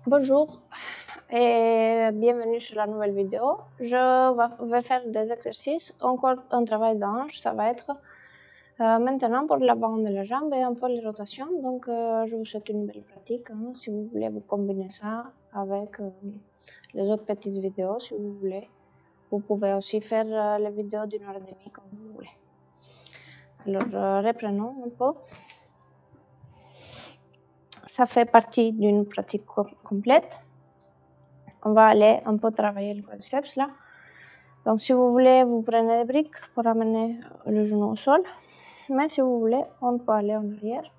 Bonjour et bienvenue sur la nouvelle vidéo. Je vais faire des exercices, encore un travail d'hanche. Ça va être maintenant pour l'avant de la jambe et un peu les rotations. Donc je vous souhaite une belle pratique. Si vous voulez vous combiner ça avec les autres petites vidéos, si vous voulez. Vous pouvez aussi faire les vidéos d'une heure et demie comme vous voulez. Alors reprenons un peu. Ça fait partie d'une pratique complète. On va aller un peu travailler le quadriceps là. Donc si vous voulez, vous prenez les briques pour amener le genou au sol. Mais si vous voulez, on peut aller en arrière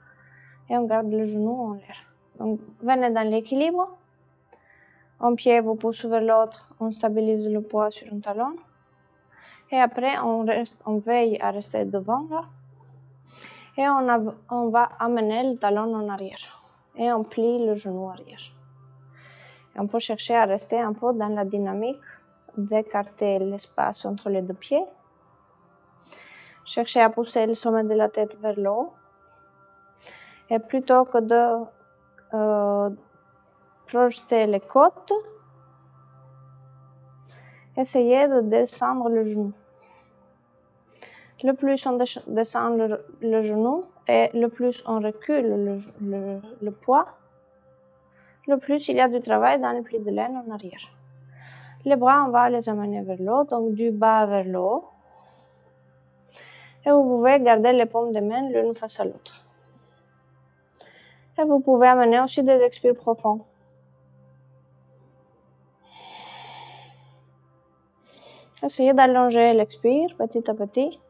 et on garde le genou en l'air. Donc venez dans l'équilibre. Un pied vous pousse vers l'autre, on stabilise le poids sur un talon. Et après, on veille à rester devant là. Et on va amener le talon en arrière. Et on plie le genou arrière. Et on peut chercher à rester un peu dans la dynamique d'écarter l'espace entre les deux pieds. Cherchez à pousser le sommet de la tête vers le haut. Et plutôt que de projeter les côtes, essayez de descendre le genou. Le plus on descend le genou et le plus on recule le poids, le plus il y a du travail dans le pli de laine en arrière. Les bras, on va les amener vers le haut, donc du bas vers le haut. Et vous pouvez garder les paumes des mains l'une face à l'autre. Et vous pouvez amener aussi des expires profonds. Essayez d'allonger l'expire petit à petit.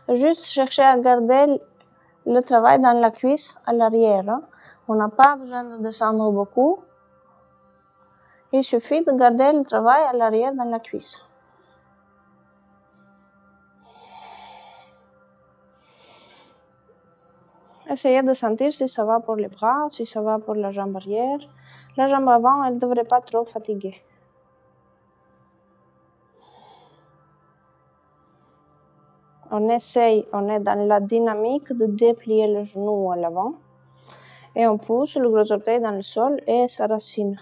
Juste chercher à garder le travail dans la cuisse à l'arrière. On n'a pas besoin de descendre beaucoup. Il suffit de garder le travail à l'arrière dans la cuisse. Essayez de sentir si ça va pour les bras, si ça va pour la jambe arrière. La jambe avant, elle ne devrait pas trop fatiguer. On est dans la dynamique de déplier le genou à l'avant. Et on pousse le gros orteil dans le sol et sa racine.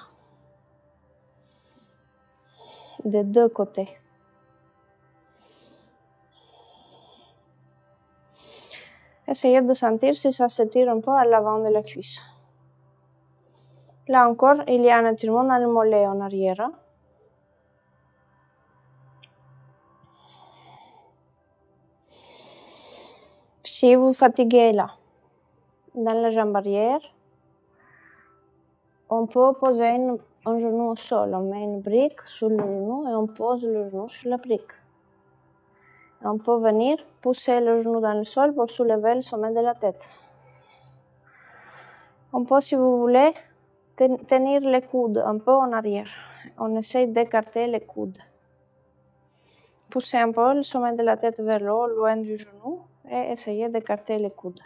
Des deux côtés. Essayez de sentir si ça s'étire un peu à l'avant de la cuisse. Là encore, il y a un étirement dans le mollet en arrière. Si vous fatiguez là, dans la jambe arrière, on peut poser un genou au sol. On met une brique sur le genou et on pose le genou sur la brique. Et on peut venir pousser le genou dans le sol pour soulever le sommet de la tête. On peut, si vous voulez, tenir les coudes un peu en arrière. On essaye d'écarter les coudes. Poussez un peu le sommet de la tête vers le haut, loin du genou, et essayez d'écarter les coudes.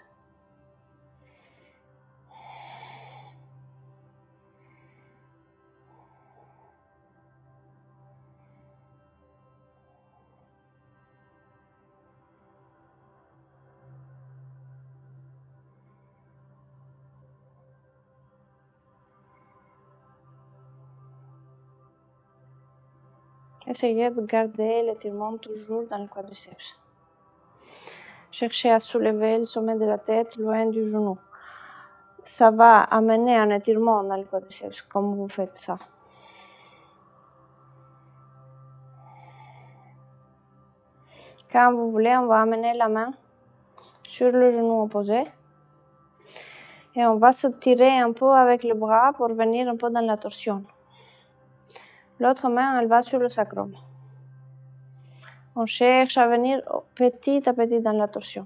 Essayez de garder l'étirement toujours dans le quadriceps. Cherchez à soulever le sommet de la tête loin du genou. Ça va amener un étirement dans le quadriceps, comme vous faites ça. Quand vous voulez, on va amener la main sur le genou opposé. Et on va se tirer un peu avec le bras pour venir un peu dans la torsion. L'autre main, elle va sur le sacrum. On cherche à venir petit à petit dans la torsion.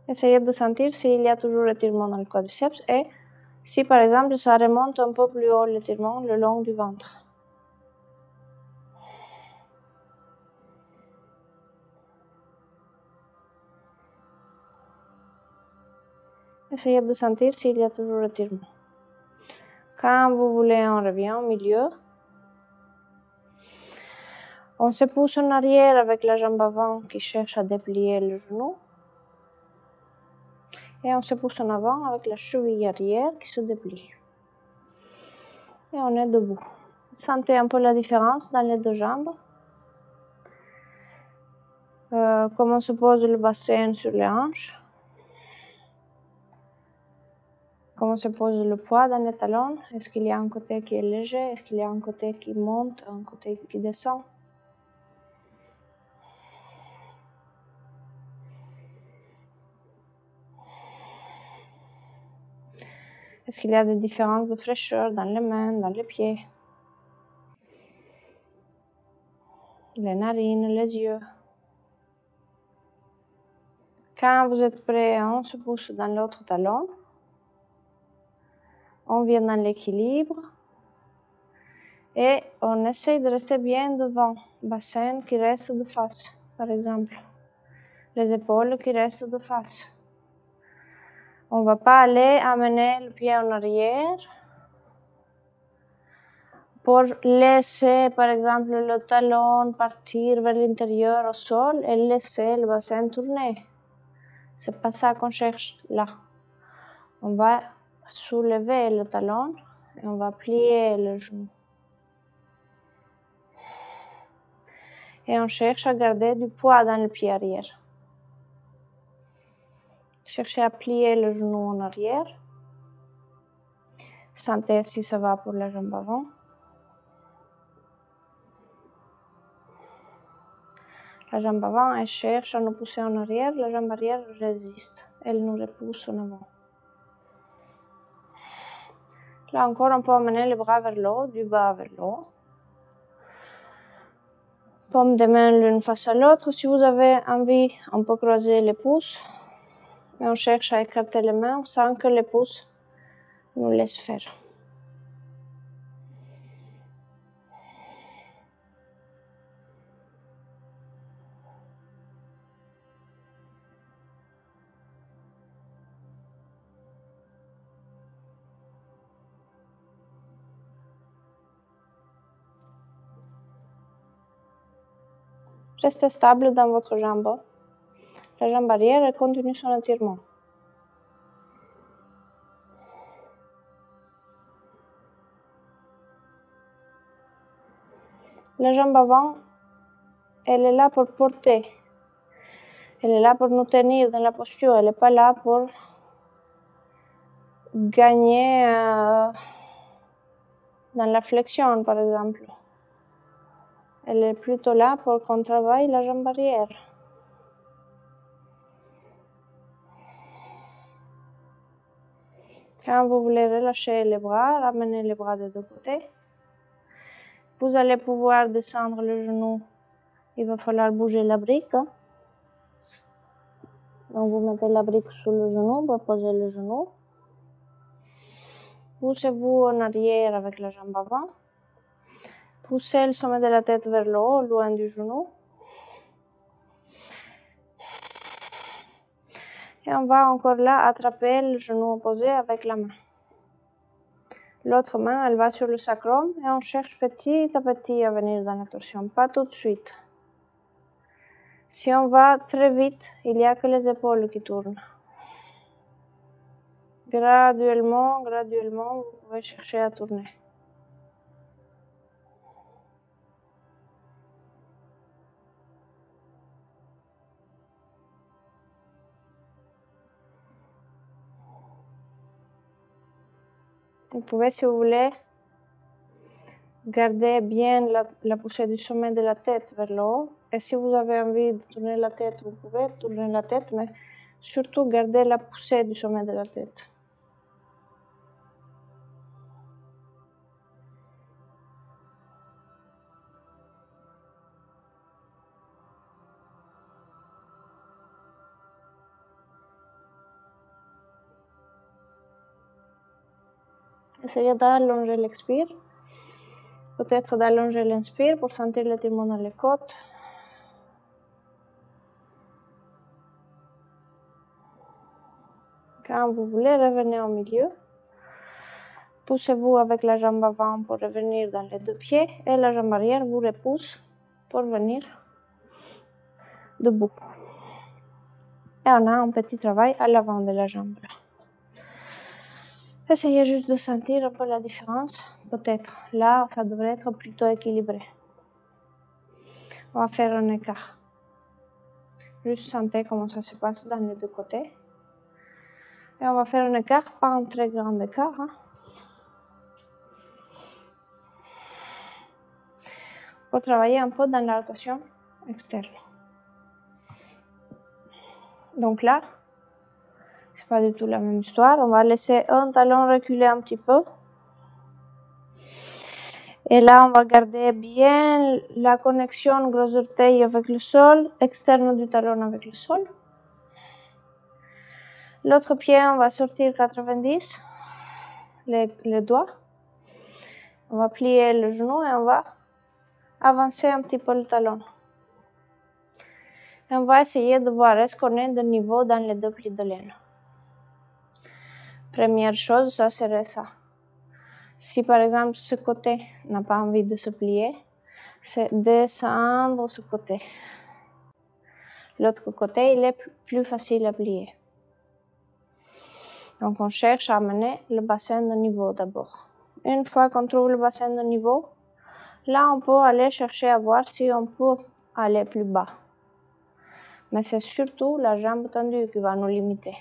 Essayez de sentir s'il y a toujours l'étirement dans le quadriceps et si par exemple ça remonte un peu plus haut l'étirement le long du ventre. Essayez de sentir s'il y a toujours l'étirement. Quand vous voulez, on revient au milieu. On se pousse en arrière avec la jambe avant qui cherche à déplier le genou. Et on se pousse en avant avec la cheville arrière qui se déplie. Et on est debout. Sentez un peu la différence dans les deux jambes. Comment se pose le bassin sur les hanches. Comment se pose le poids dans les talons. Est-ce qu'il y a un côté qui est léger? Est-ce qu'il y a un côté qui monte, un côté qui descend? Est-ce qu'il y a des différences de fraîcheur dans les mains, dans les pieds? Les narines, les yeux. Quand vous êtes prêt, on se pousse dans l'autre talon. On vient dans l'équilibre. Et on essaye de rester bien devant. Bassin qui reste de face, par exemple. Les épaules qui restent de face. On ne va pas aller amener le pied en arrière pour laisser, par exemple, le talon partir vers l'intérieur au sol et laisser le bassin tourner. C'est pas ça qu'on cherche là. On va soulever le talon et on va plier le genou. Et on cherche à garder du poids dans le pied arrière. Cherchez à plier le genou en arrière. Sentez si ça va pour la jambe avant. La jambe avant, elle cherche à nous pousser en arrière. La jambe arrière résiste. Elle nous repousse en avant. Là encore, on peut amener les bras vers le haut, du bas vers le haut. Paume des mains l'une face à l'autre. Si vous avez envie, on peut croiser les pouces. Et on cherche à écarter les mains sans que les pouces nous laissent faire. Restez stable dans votre jambe. La jambe arrière, elle continue son étirement. La jambe avant, elle est là pour porter. Elle est là pour nous tenir dans la posture. Elle n'est pas là pour gagner dans la flexion, par exemple. Elle est plutôt là pour qu'on travaille la jambe arrière. Quand vous voulez relâcher les bras, ramenez les bras des deux côtés. Vous allez pouvoir descendre le genou. Il va falloir bouger la brique. Donc vous mettez la brique sur le genou, vous posez le genou. Poussez-vous en arrière avec la jambe avant. Poussez le sommet de la tête vers le haut, loin du genou. Et on va encore là attraper le genou opposé avec la main. L'autre main, elle va sur le sacrum et on cherche petit à petit à venir dans la torsion, pas tout de suite. Si on va très vite, il n'y a que les épaules qui tournent. Graduellement, vous pouvez chercher à tourner. Vous pouvez, si vous voulez, garder bien la poussée du sommet de la tête vers le haut. Et si vous avez envie de tourner la tête, vous pouvez tourner la tête, mais surtout garder la poussée du sommet de la tête. Essayez d'allonger l'expire. Peut-être d'allonger l'inspire pour sentir l'étirement dans les côtes. Quand vous voulez, revenez au milieu. Poussez-vous avec la jambe avant pour revenir dans les deux pieds et la jambe arrière vous repousse pour venir debout. Et on a un petit travail à l'avant de la jambe. Essayez juste de sentir un peu la différence. Peut-être là, ça devrait être plutôt équilibré. On va faire un écart. Juste sentez comment ça se passe dans les deux côtés. Et on va faire un écart, pas un très grand écart. Pour travailler un peu dans la rotation externe. Donc là, c'est pas du tout la même histoire. On va laisser un talon reculer un petit peu. Et là, on va garder bien la connexion gros orteil avec le sol, externe du talon avec le sol. L'autre pied, on va sortir 90, les doigts. On va plier le genou et on va avancer un petit peu le talon. Et on va essayer de voir est-ce qu'on est de niveau dans les deux plis de laine. Première chose, ça serait ça. Si par exemple ce côté n'a pas envie de se plier, c'est descendre ce côté. L'autre côté, il est plus facile à plier. Donc on cherche à amener le bassin de niveau d'abord. Une fois qu'on trouve le bassin de niveau, là on peut aller chercher à voir si on peut aller plus bas. Mais c'est surtout la jambe tendue qui va nous limiter.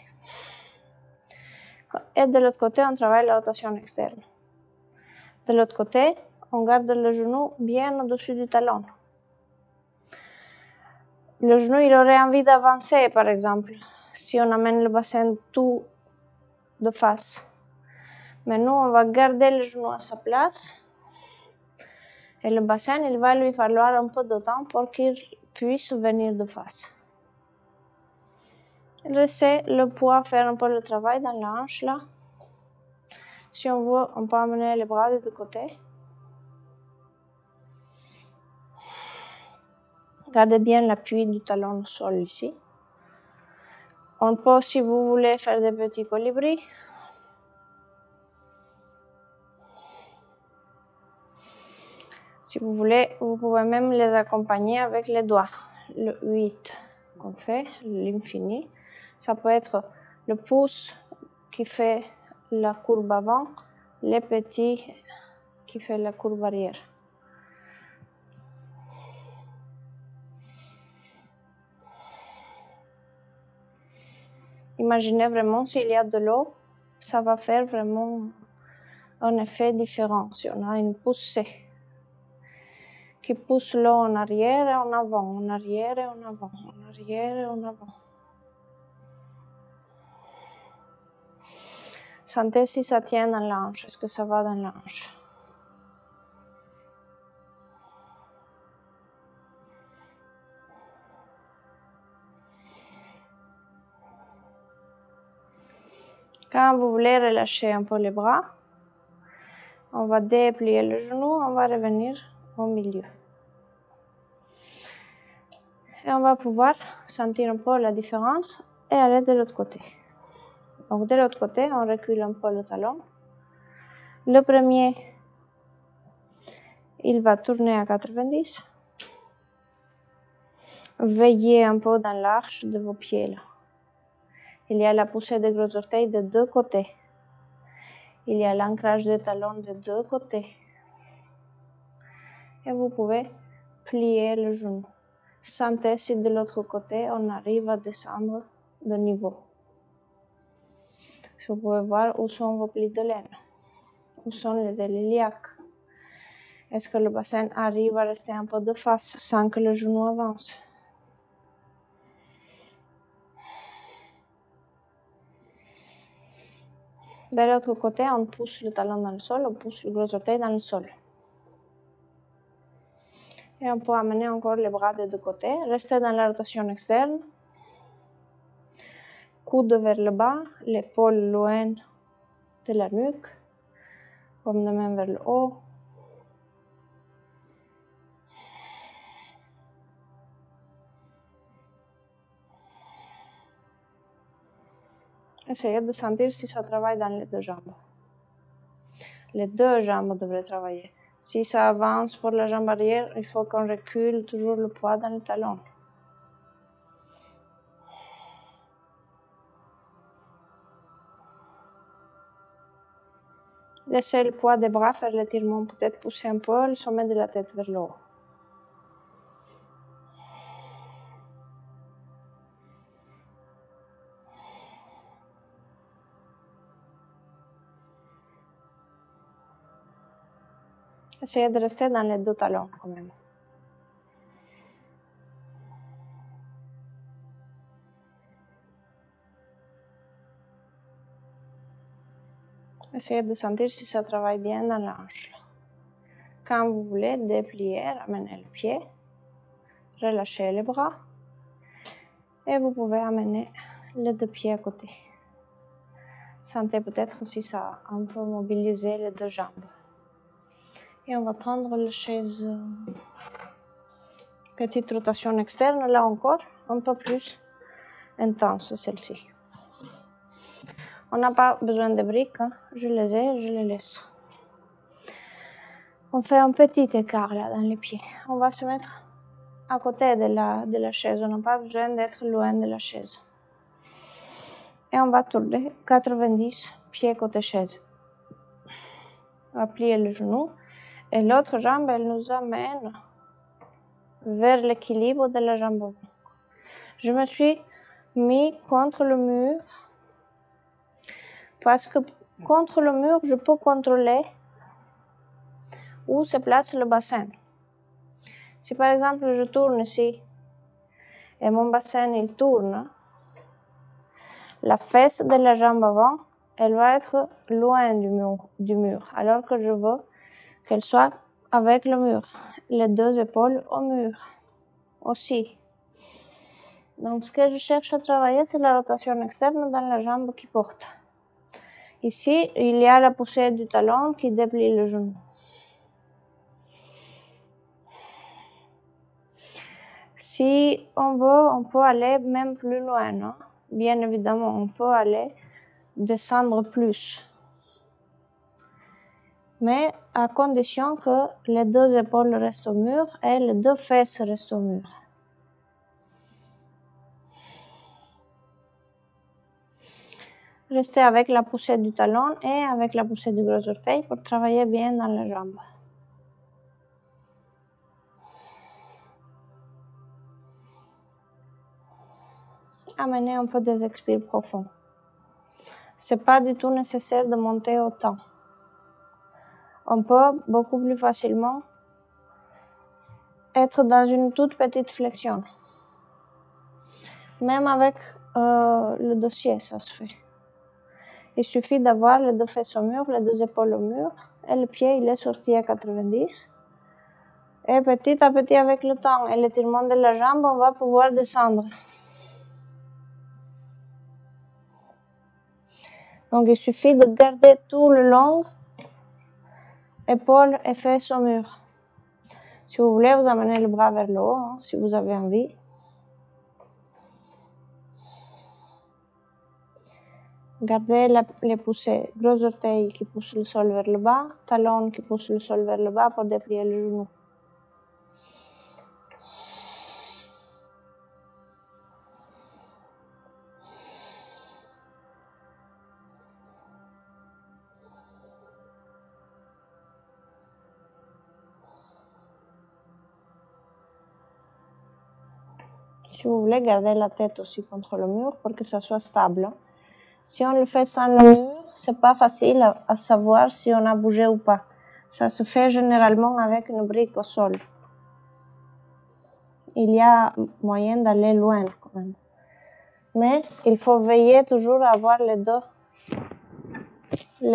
Et de l'autre côté, on travaille la rotation externe. De l'autre côté, on garde le genou bien au-dessus du talon. Le genou, il aurait envie d'avancer, par exemple, si on amène le bassin tout de face. Mais nous, on va garder le genou à sa place. Et le bassin, il va lui falloir un peu de temps pour qu'il puisse venir de face. Laissez le poids faire un peu le travail dans la hanche là. Si on veut, on peut amener les bras des deux côtés. Gardez bien l'appui du talon au sol ici. On peut, si vous voulez, faire des petits colibris. Si vous voulez, vous pouvez même les accompagner avec les doigts. Le 8 qu'on fait, l'infini. Ça peut être le pouce qui fait la courbe avant, les petits qui fait la courbe arrière. Imaginez vraiment s'il y a de l'eau, ça va faire vraiment un effet différent. Si on a une poussée qui pousse l'eau en arrière et en avant, en arrière et en avant, en arrière et en avant. Sentez si ça tient dans la hanche, est-ce que ça va dans la hanche? Quand vous voulez relâcher un peu les bras, on va déplier le genou, on va revenir au milieu. Et on va pouvoir sentir un peu la différence et aller de l'autre côté. Donc de l'autre côté, on recule un peu le talon. Le premier, il va tourner à 90. Veillez un peu dans l'arche de vos pieds là. Il y a la poussée des gros orteils de deux côtés. Il y a l'ancrage des talons de deux côtés. Et vous pouvez plier le genou. Sentez si de l'autre côté, on arrive à descendre de niveau. Si vous pouvez voir où sont vos plis de laine. Où sont les ailes iliaques. Est-ce que le bassin arrive à rester un peu de face sans que le genou avance? De l'autre côté, on pousse le talon dans le sol, on pousse le gros orteil dans le sol. Et on peut amener encore les bras des deux côtés. Restez dans la rotation externe. Coude vers le bas, l'épaule loin de la nuque. Paume de main vers le haut. Essayez de sentir si ça travaille dans les deux jambes. Les deux jambes devraient travailler. Si ça avance pour la jambe arrière, il faut qu'on recule toujours le poids dans le talon. Laissez le poids des bras faire l'étirement, peut-être pousser un peu le sommet de la tête vers le haut. Essayez de rester dans les deux talons quand même. Essayez de sentir si ça travaille bien dans la hanche. Quand vous voulez déplier, ramenez le pied, relâchez les bras et vous pouvez amener les deux pieds à côté. Sentez peut-être si ça a un peu mobilisé les deux jambes. Et on va prendre la chaise. Petite rotation externe, là encore, un peu plus intense celle-ci. On n'a pas besoin de briques, hein. Je les ai, je les laisse. On fait un petit écart là dans les pieds. On va se mettre à côté de la chaise, on n'a pas besoin d'être loin de la chaise. Et on va tourner 90 pieds côté chaise. On va plier le genou et l'autre jambe, elle nous amène vers l'équilibre de la jambe avant. Je me suis mis contre le mur parce que contre le mur, je peux contrôler où se place le bassin. Si par exemple je tourne ici et mon bassin il tourne, la fesse de la jambe avant, elle va être loin du mur, alors que je veux qu'elle soit avec le mur, les deux épaules au mur aussi. Donc ce que je cherche à travailler, c'est la rotation externe dans la jambe qui porte. Ici, il y a la poussée du talon qui déplie le genou. Si on veut, on peut aller même plus loin, non? Bien évidemment, on peut aller descendre plus. Mais à condition que les deux épaules restent au mur et les deux fesses restent au mur. Restez avec la poussée du talon et avec la poussée du gros orteil pour travailler bien dans la jambe. Amenez un peu des expires profonds. C'est pas du tout nécessaire de monter autant. On peut beaucoup plus facilement être dans une toute petite flexion. Même avec le dossier, ça se fait. Il suffit d'avoir les deux fesses au mur, les deux épaules au mur, et le pied il est sorti à 90. Et petit à petit avec le temps et l'étirement de la jambe, on va pouvoir descendre. Donc il suffit de garder tout le long, épaules et fesses au mur. Si vous voulez, vous amenez le bras vers le haut, hein, si vous avez envie. Gardez les poussées, gros orteil qui pousse le sol vers le bas, talon qui pousse le sol vers le bas pour déplier le genou. Si vous voulez, gardez la tête aussi contre le mur pour que ça soit stable. Si on le fait sans le mur, c'est pas facile à savoir si on a bougé ou pas. Ça se fait généralement avec une brique au sol. Il y a moyen d'aller loin quand même. Mais il faut veiller toujours à avoir les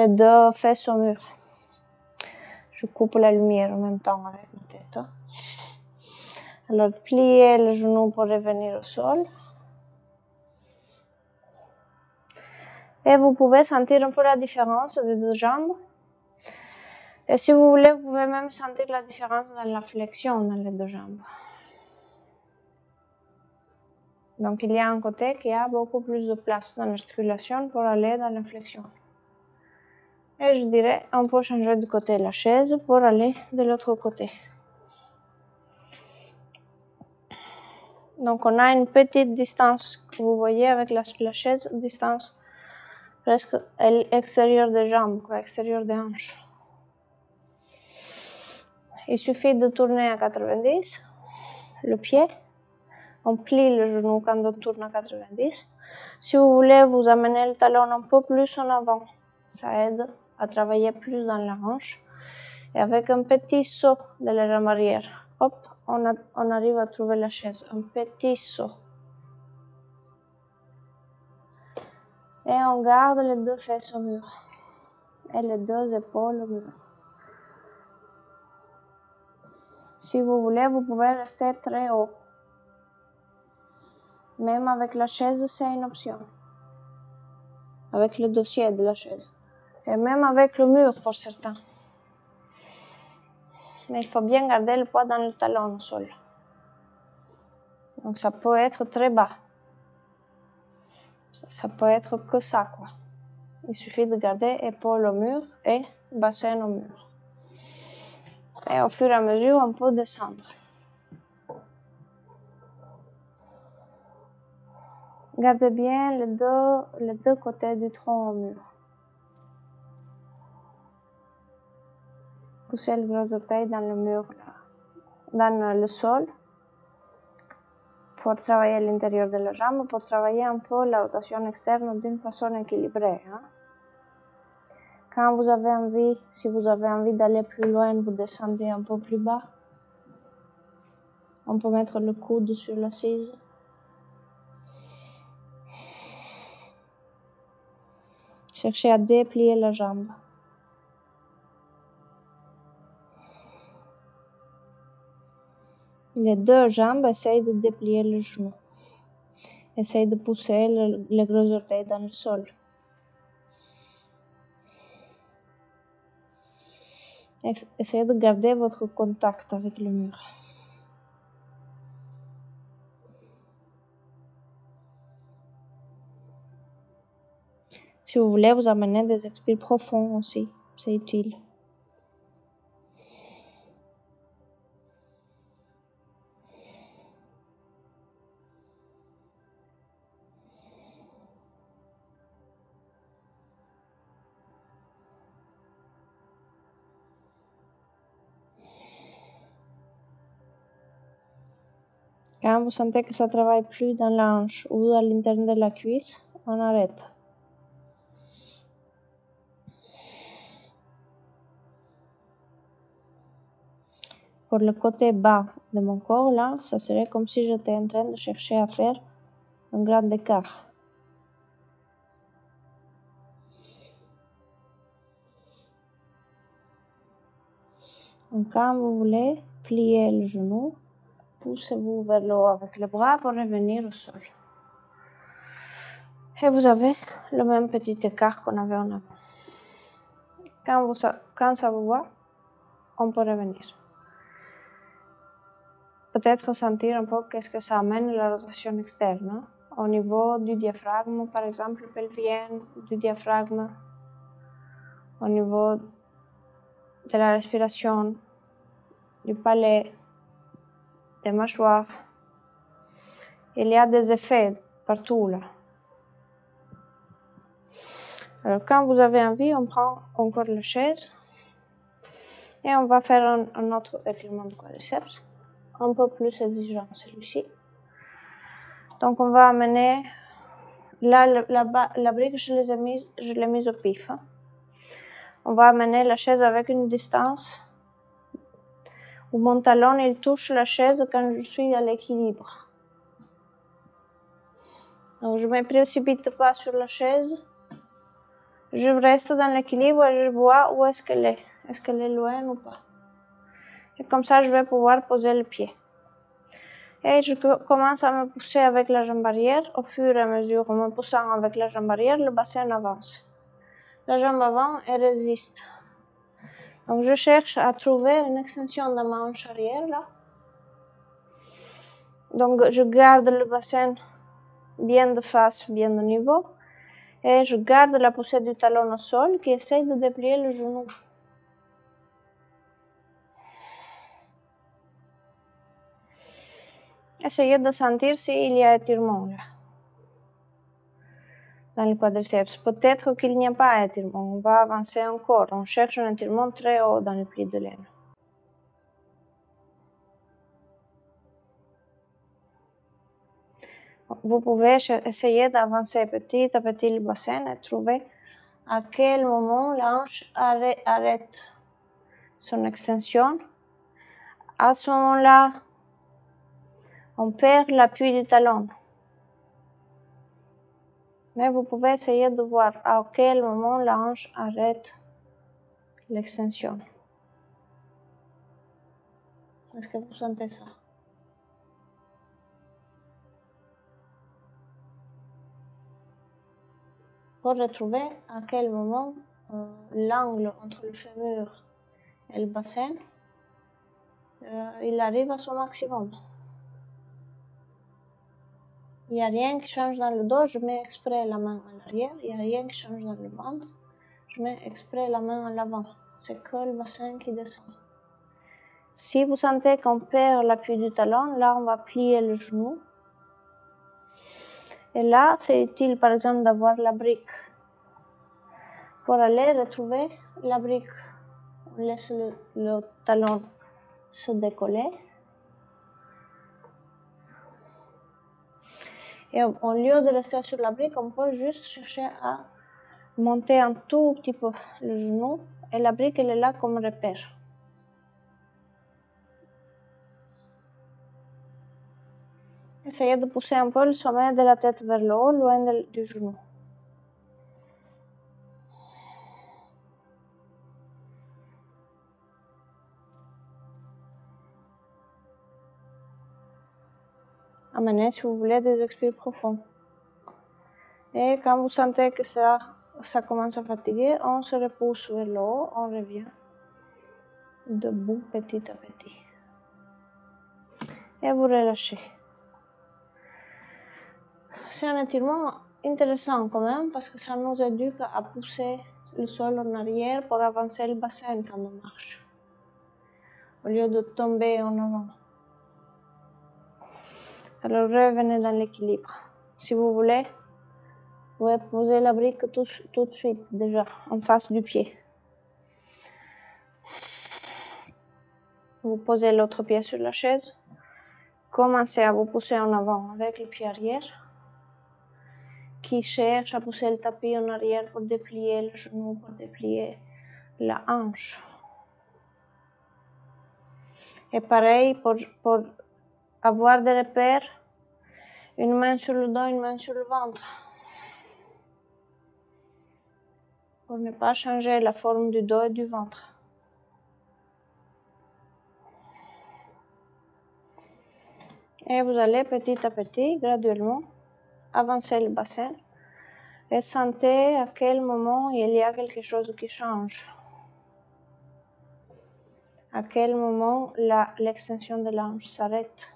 deux fesses au mur. Je coupe la lumière en même temps avec ma tête. Alors, pliez le genou pour revenir au sol. Et vous pouvez sentir un peu la différence des deux jambes. Et si vous voulez, vous pouvez même sentir la différence dans la flexion dans les deux jambes. Donc, il y a un côté qui a beaucoup plus de place dans l'articulation pour aller dans la flexion. Et je dirais, on peut changer de côté la chaise pour aller de l'autre côté. Donc, on a une petite distance que vous voyez avec la chaise, distance presque à l'extérieur des jambes, à l'extérieur des hanches. Il suffit de tourner à 90 le pied. On plie le genou quand on tourne à 90. Si vous voulez, vous amenez le talon un peu plus en avant. Ça aide à travailler plus dans la hanche. Et avec un petit saut de la jambe arrière, hop, on arrive à trouver la chaise. Un petit saut. Et on garde les deux fesses au mur. Et les deux épaules au mur. Si vous voulez, vous pouvez rester très haut. Même avec la chaise, c'est une option. Avec le dossier de la chaise. Et même avec le mur pour certains. Mais il faut bien garder le poids dans le talon au sol. Donc ça peut être très bas. Ça peut être que ça, quoi. Il suffit de garder épaule au mur et bassin au mur. Et au fur et à mesure, on peut descendre. Gardez bien les deux côtés du tronc au mur. Poussez le gros orteil dans le mur, dans le sol, pour travailler à l'intérieur de la jambe, pour travailler un peu la rotation externe d'une façon équilibrée. Hein. Quand vous avez envie, si vous avez envie d'aller plus loin, vous descendez un peu plus bas. On peut mettre le coude sur l'assise. Cherchez à déplier la jambe. Les deux jambes, essayent de déplier le genou. Essayez de pousser le gros orteil dans le sol. Essayez de garder votre contact avec le mur. Si vous voulez, vous amenez des expires profonds aussi. C'est utile. Quand vous sentez que ça travaille plus dans la hanche ou à l'intérieur de la cuisse, on arrête. Pour le côté bas de mon corps, là, ça serait comme si j'étais en train de chercher à faire un grand écart. Donc, quand vous voulez, pliez le genou, poussez-vous vers le haut avec le bras pour revenir au sol. Et vous avez le même petit écart qu'on avait en avant. Quand ça vous va, on peut revenir. Peut-être sentir un peu qu'est-ce que ça amène la rotation externe. Hein? Au niveau du diaphragme, par exemple, pelvien, du diaphragme, au niveau de la respiration, du palais, des mâchoires. Il y a des effets partout là. Alors quand vous avez envie, on prend encore la chaise et on va faire un autre étirement du quadriceps, un peu plus exigeant celui-ci. Donc on va amener, là la brique je l'ai mise au pif. Hein. On va amener la chaise avec une distance où mon talon il touche la chaise quand je suis à l'équilibre. Donc je ne me précipite pas sur la chaise. Je reste dans l'équilibre et je vois où est-ce qu'elle est. Est-ce qu'elle est loin ou pas. Et comme ça, je vais pouvoir poser le pied. Et je commence à me pousser avec la jambe arrière. Au fur et à mesure, en me poussant avec la jambe arrière, le bassin avance. La jambe avant, elle résiste. Donc je cherche à trouver une extension de ma hanche arrière là. Donc je garde le bassin bien de face, bien de niveau. Et je garde la poussée du talon au sol qui essaye de déplier le genou. Essayez de sentir s'il y a étirement là. dans le quadriceps. Peut-être qu'il n'y a pas d'étirement. On va avancer encore. On cherche un étirement très haut dans le pli de laine. Vous pouvez essayer d'avancer petit à petit le bassin et trouver à quel moment la hanche arrête son extension. À ce moment-là, on perd l'appui du talon. Mais vous pouvez essayer de voir à quel moment la hanche arrête l'extension. Est-ce que vous sentez ça? Pour retrouver à quel moment l'angle entre le fémur et le bassin, il arrive à son maximum. Il n'y a rien qui change dans le dos, je mets exprès la main à l'arrière. Il n'y a rien qui change dans le ventre, je mets exprès la main à l'avant. C'est que le bassin qui descend. Si vous sentez qu'on perd l'appui du talon, là on va plier le genou. Et là, c'est utile par exemple d'avoir la brique. Pour aller retrouver la brique, on laisse le talon se décoller. Et au lieu de rester sur la brique, on peut juste chercher à monter un tout petit peu le genou. Et la brique, elle est là comme repère. Essayez de pousser un peu le sommet de la tête vers le haut, loin du genou. Amenez, si vous voulez, des expires profonds. Et quand vous sentez que ça commence à fatiguer, on se repousse vers le haut, on revient debout petit à petit. Et vous relâchez. C'est un étirement intéressant quand même parce que ça nous éduque à pousser le sol en arrière pour avancer le bassin quand on marche, au lieu de tomber en avant. Alors revenez dans l'équilibre. Si vous voulez, vous pouvez poser la brique tout de suite déjà en face du pied. Vous posez l'autre pied sur la chaise. Commencez à vous pousser en avant avec le pied arrière, qui cherche à pousser le tapis en arrière pour déplier le genou, pour déplier la hanche. Et pareil, pour avoir des repères, une main sur le dos, une main sur le ventre. Pour ne pas changer la forme du dos et du ventre. Et vous allez petit à petit, graduellement, avancer le bassin et sentez à quel moment il y a quelque chose qui change. À quel moment l'extension de la hanche s'arrête.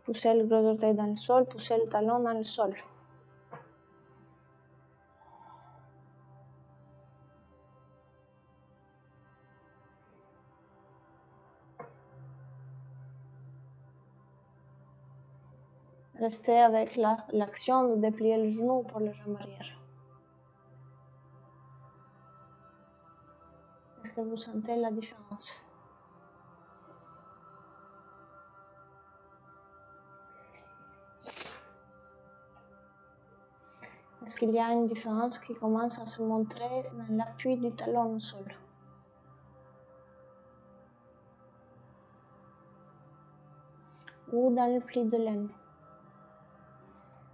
Poussez le gros orteil dans le sol, poussez le talon dans le sol. Restez avec l'action de déplier le genou pour le jambe arrière. Est-ce que vous sentez la différence? Est-ce qu'il y a une différence qui commence à se montrer dans l'appui du talon au sol? Ou dans le pli de laine?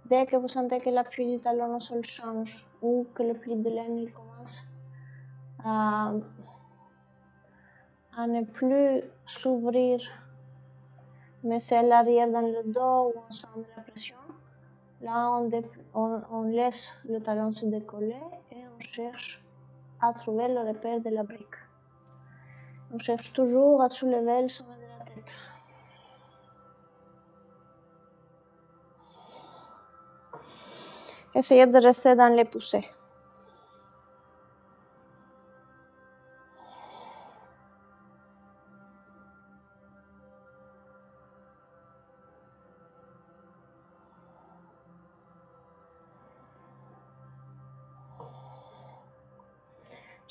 Dès que vous sentez que l'appui du talon au sol change ou que le pli de laine il commence à ne plus s'ouvrir, mais c'est l'arrière dans le dos où on sent de la pression, là on laisse le talon se décoller et on cherche à trouver le repère de la brique. On cherche toujours à soulever le sommet de la tête. Essayez de rester dans les poussées.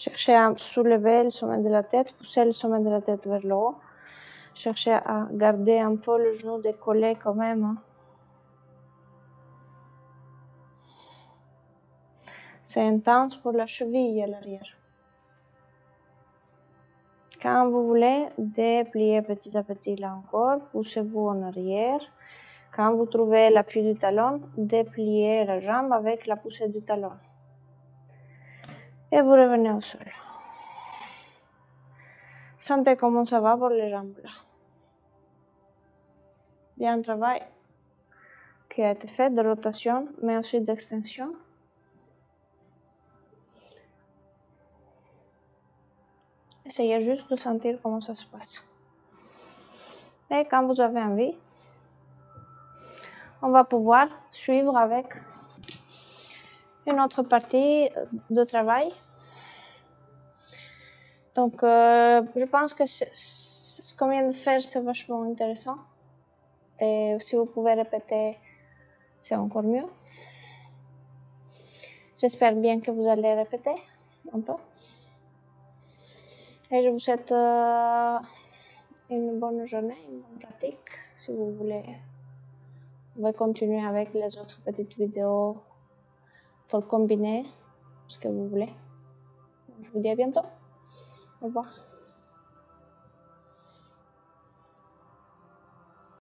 Cherchez à soulever le sommet de la tête, pousser le sommet de la tête vers le haut. Cherchez à garder un peu le genou décollé quand même. Hein. C'est intense pour la cheville à l'arrière. Quand vous voulez, dépliez petit à petit là encore, poussez-vous en arrière. Quand vous trouvez l'appui du talon, dépliez la jambe avec la poussée du talon. Et vous revenez au sol. Sentez comment ça va pour les jambes là. Il y a un travail qui a été fait de rotation, mais aussi d'extension. Essayez juste de sentir comment ça se passe. Et quand vous avez envie, on va pouvoir suivre avec une autre partie de travail. Donc, je pense que ce qu'on vient de faire, c'est vachement intéressant. Et si vous pouvez répéter, c'est encore mieux. J'espère bien que vous allez répéter un peu. Et je vous souhaite une bonne journée, une bonne pratique. Si vous voulez, vous pouvez continuer avec les autres petites vidéos pour combiner ce que vous voulez. Je vous dis à bientôt. Au revoir.